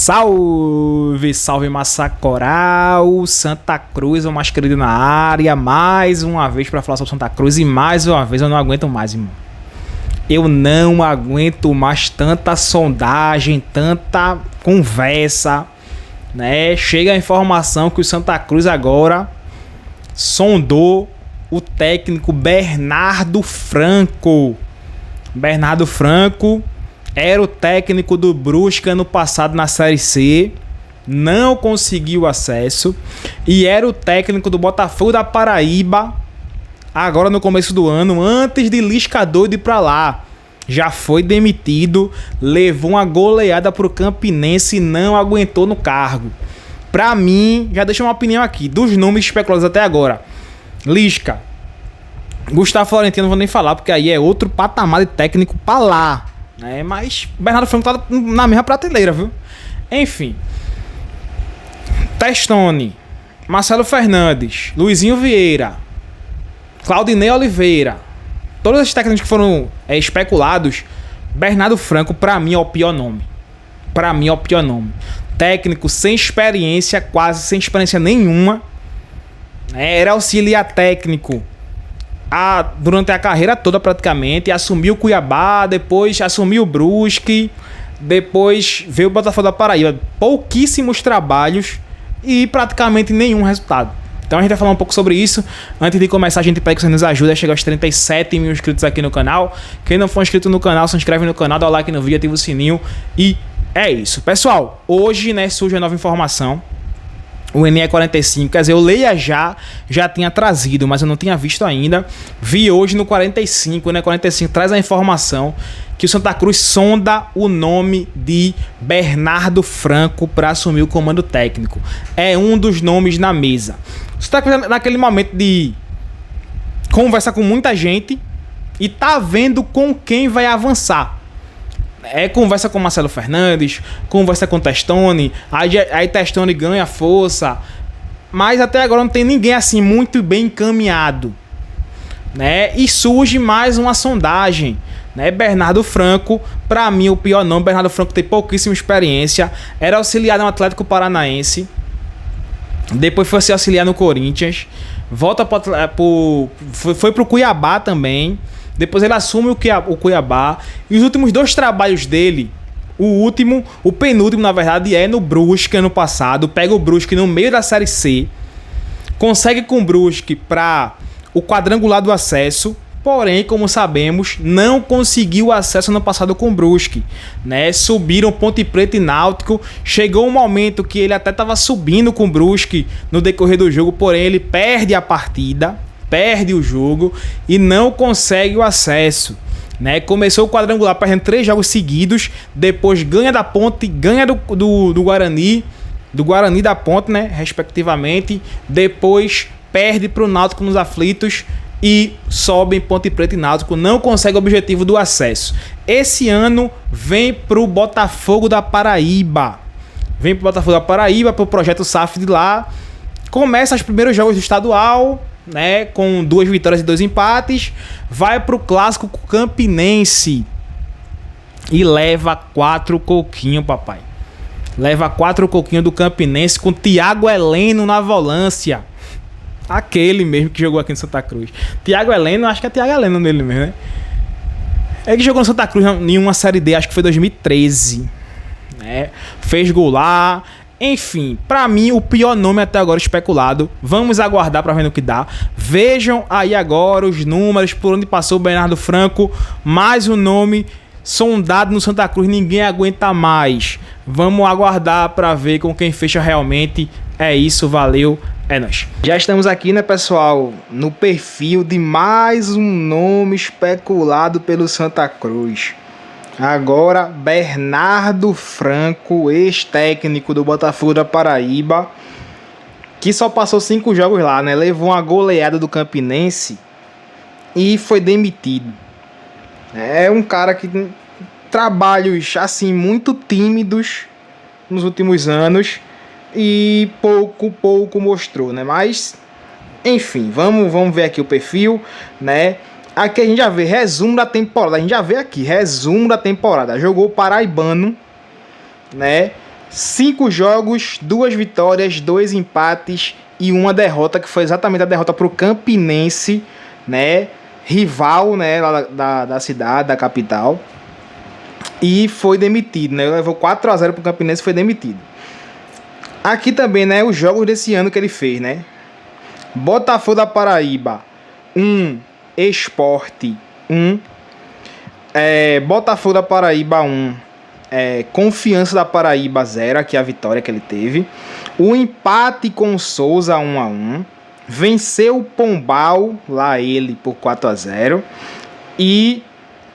Salve, salve massa coral, Santa Cruz, o mais querido na área, mais uma vez para falar sobre Santa Cruz e mais uma vez eu não aguento mais, irmão. Eu não aguento mais tanta sondagem, tanta conversa, né? Chega a informação que o Santa Cruz agora sondou o técnico Bernardo Franco. Bernardo Franco era o técnico do Brusque ano passado na Série C, não conseguiu acesso, e era o técnico do Botafogo da Paraíba, agora no começo do ano, antes de Lisca doido ir pra lá. Já foi demitido, levou uma goleada pro Campinense e não aguentou no cargo. Pra mim, já deixa uma opinião aqui, dos nomes especulados até agora. Lisca, Gustavo Florentino não vou nem falar, porque aí é outro patamar de técnico pra lá. Mas Bernardo Franco tá na mesma prateleira, viu? Enfim. Testoni, Marcelo Fernandes, Luizinho Vieira, Claudinei Oliveira. Todos esses técnicos que foram especulados, Bernardo Franco, pra mim, é o pior nome. Pra mim, é o pior nome. Técnico sem experiência, quase sem experiência nenhuma. Era auxiliar técnico durante a carreira toda praticamente, assumiu o Cuiabá, depois assumiu o Brusque, depois veio o Botafogo da Paraíba. Pouquíssimos trabalhos e praticamente nenhum resultado. Então a gente vai falar um pouco sobre isso. Antes de começar, a gente pede que você nos ajude a chegar aos 37 mil inscritos aqui no canal. Quem não for inscrito no canal, se inscreve no canal, dá o like no vídeo, ativa o sininho e é isso. Pessoal, hoje surge a nova informação. O NE 45, quer dizer, o Leia já tinha trazido, mas eu não tinha visto ainda. Vi hoje no 45, o NE 45 traz a informação que o Santa Cruz sonda o nome de Bernardo Franco para assumir o comando técnico. É um dos nomes na mesa. O Santa Cruz naquele momento de conversa com muita gente e tá vendo com quem vai avançar. Conversa com Marcelo Fernandes, conversa com Testoni, aí Testoni ganha força, mas até agora não tem ninguém assim muito bem encaminhado, né? E surge mais uma sondagem, né? Bernardo Franco, pra mim o pior nome. Bernardo Franco tem pouquíssima experiência, era auxiliar no Atlético Paranaense, depois foi ser auxiliar no Corinthians, foi pro Cuiabá também. Depois ele assume o Cuiabá. E os últimos dois trabalhos dele, o penúltimo, na verdade, é no Brusque ano passado. Pega o Brusque no meio da Série C. Consegue com o Brusque para o quadrangular do acesso. Porém, como sabemos, não conseguiu acesso ano passado com o Brusque, né? Subiram Ponte Preta e Náutico. Chegou um momento que ele até estava subindo com o Brusque no decorrer do jogo. Porém, ele perde a partida. Perde o jogo e não consegue o acesso, né? Começou o quadrangular perdendo 3 jogos seguidos, depois ganha da Ponte, ganha do Guarani, da Ponte, né? Respectivamente, depois perde para o Náutico nos aflitos e sobe em Ponte Preta e Náutico, não consegue o objetivo do acesso. Esse ano vem para o Botafogo da Paraíba, para o projeto SAF de lá, começa os primeiros jogos do estadual, né, com 2 vitórias e 2 empates, vai pro clássico Campinense e leva 4 coquinhos, papai. Leva 4 coquinhos do Campinense com Thiago Heleno na volância. Aquele mesmo que jogou aqui no Santa Cruz. Thiago Heleno, acho que é Thiago Heleno nele mesmo, né? É que jogou no Santa Cruz em uma Série D, acho que foi 2013, né? Fez gol lá. Enfim, pra mim o pior nome até agora especulado. Vamos aguardar pra ver no que dá. Vejam aí agora os números por onde passou o Bernardo Franco. Mais um nome sondado no Santa Cruz, ninguém aguenta mais. Vamos aguardar pra ver com quem fecha realmente. É isso, valeu, é nóis. Já estamos aqui, né, pessoal, no perfil de mais um nome especulado pelo Santa Cruz. Agora, Bernardo Franco, ex-técnico do Botafogo da Paraíba, que só passou 5 jogos lá, né? Levou uma goleada do Campinense e foi demitido. É um cara que tem trabalhos, assim, muito tímidos nos últimos anos e pouco mostrou, né? Mas, enfim, vamos ver aqui o perfil, né? Aqui a gente já vê resumo da temporada. Jogou o Paraibano, né? 5 jogos, 2 vitórias, 2 empates e 1 derrota, que foi exatamente a derrota para o Campinense, né? Rival, né, lá da cidade, da capital. E foi demitido, né? Levou 4-0 para o Campinense e foi demitido. Aqui também, né, os jogos desse ano que ele fez, né? Botafogo da Paraíba 1, Sport 1, Botafogo da Paraíba 1, Confiança da Paraíba 0, aqui a vitória que ele teve. O empate com o Souza 1-1. Venceu o Pombal, lá ele, por 4-0. E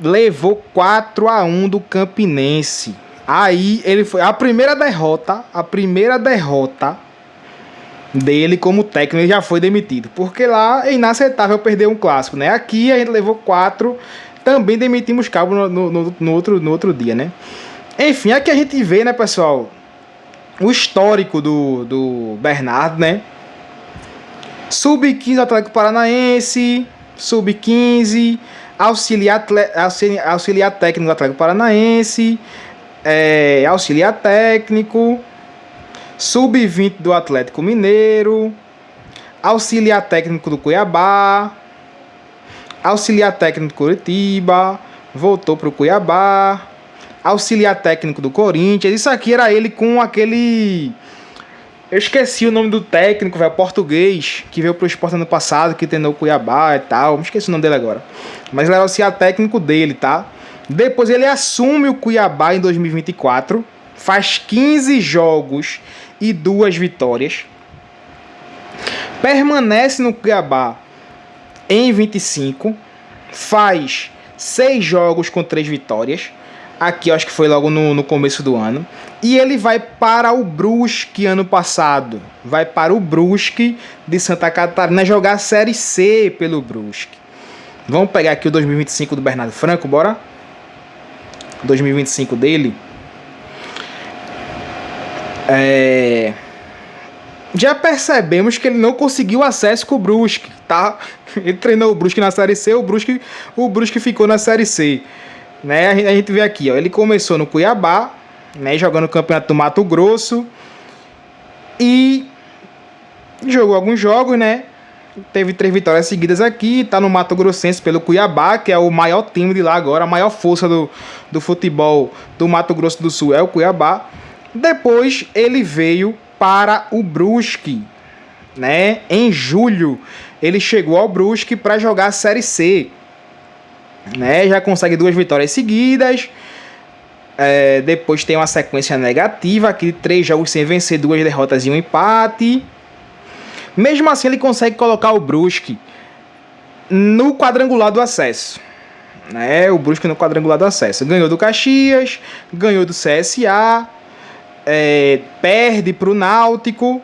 levou 4-1 do Campinense. Aí ele foi a primeira derrota dele como técnico. Ele já foi demitido, porque lá é inaceitável perder um clássico, né? Aqui a gente levou 4, também demitimos cabo no outro dia, né? Enfim, aqui a gente vê, né, pessoal, o histórico do Bernardo, né? Sub-15 Atlético Paranaense, Sub-15, auxiliar técnico do Atlético Paranaense, auxiliar técnico, Sub-20 do Atlético Mineiro, auxiliar técnico do Cuiabá, auxiliar técnico do Curitiba, voltou para o Cuiabá, auxiliar técnico do Corinthians. Isso aqui era ele com aquele... Eu esqueci o nome do técnico, velho, português, que veio pro Sport ano passado, que treinou o Cuiabá e tal. Me esqueci o nome dele agora. Mas ele era o auxiliar técnico dele, tá? Depois ele assume o Cuiabá em 2024. Faz 15 jogos e 2 vitórias. Permanece no Cuiabá em 25. Faz 6 jogos com 3 vitórias. Aqui eu acho que foi logo no começo do ano. E ele vai para o Brusque ano passado. Vai para o Brusque de Santa Catarina jogar a Série C pelo Brusque. Vamos pegar aqui o 2025 do Bernardo Franco, bora? 2025 dele. Já percebemos que ele não conseguiu acesso com o Brusque, tá? Ele treinou o Brusque na Série C, o Brusque ficou na Série C. Né? A gente vê aqui, ó, ele começou no Cuiabá, né, jogando o Campeonato do Mato Grosso e jogou alguns jogos, né? Teve 3 vitórias seguidas aqui, tá no Mato Grossense pelo Cuiabá, que é o maior time de lá agora, a maior força do futebol do Mato Grosso do Sul é o Cuiabá. Depois ele veio para o Brusque, né? Em julho ele chegou ao Brusque para jogar a Série C. Né, já consegue 2 vitórias seguidas. Depois tem uma sequência negativa aqui, 3 jogos sem vencer, 2 derrotas e 1 empate. Mesmo assim ele consegue colocar o Brusque no quadrangular do acesso, né? O Brusque no quadrangular do acesso. Ganhou do Caxias, ganhou do CSA, perde para o Náutico.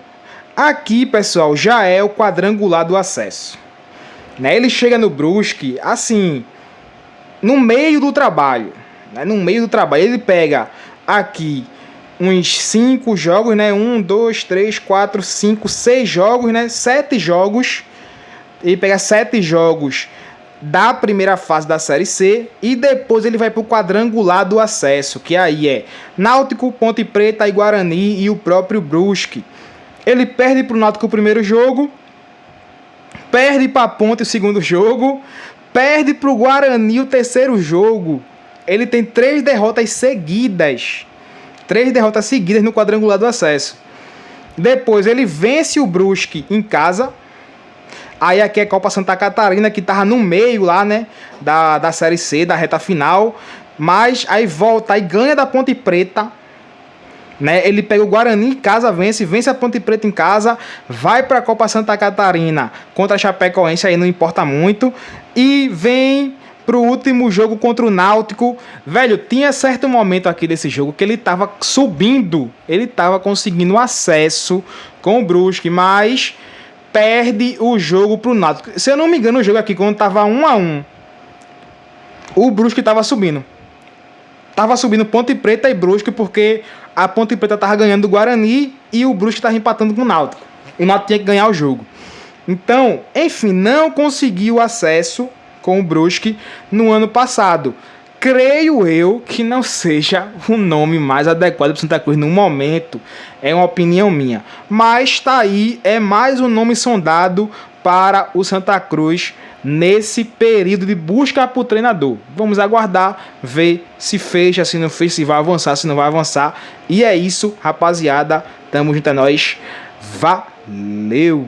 Aqui, pessoal, já é o quadrangular do acesso, né? Ele chega no Brusque assim, no meio do trabalho, né? No meio do trabalho ele pega aqui uns 5 jogos, né? 1, 2, 3, 4, 5, 6 jogos, né? 7 jogos. Ele pega 7 jogos da primeira fase da Série C e depois ele vai para o quadrangular do acesso, que aí é Náutico, Ponte Preta, Guarani e o próprio Brusque. Ele perde para o Náutico o primeiro jogo, perde para a Ponte o segundo jogo, perde para o Guarani o terceiro jogo. Ele tem 3 derrotas seguidas. 3 derrotas seguidas no quadrangular do acesso. Depois ele vence o Brusque em casa. Aí aqui é a Copa Santa Catarina, que estava no meio lá, né? Da Série C, da reta final. Mas aí volta e ganha da Ponte Preta. Né? Ele pega o Guarani em casa, vence a Ponte Preta em casa, vai para a Copa Santa Catarina contra a Chapecoense, aí não importa muito, e vem pro último jogo contra o Náutico. Velho, tinha certo momento aqui desse jogo que ele tava subindo, ele tava conseguindo acesso com o Brusque, mas perde o jogo pro Náutico. Se eu não me engano, o jogo aqui, quando tava 1-1, o Brusque tava subindo. Tava subindo Ponte Preta e Brusque, porque a Ponte Preta tava ganhando do Guarani e o Brusque tava empatando com o Náutico. O Náutico tinha que ganhar o jogo. Então, enfim, não conseguiu acesso com o Brusque no ano passado. creio eu que não seja o nome mais adequado para Santa Cruz no momento. É uma opinião minha. Mas tá aí, é mais um nome sondado para o Santa Cruz nesse período de busca por treinador. Vamos aguardar, ver se fecha, se não fecha, se vai avançar, se não vai avançar. E é isso, rapaziada. Tamo junto a nós. Valeu!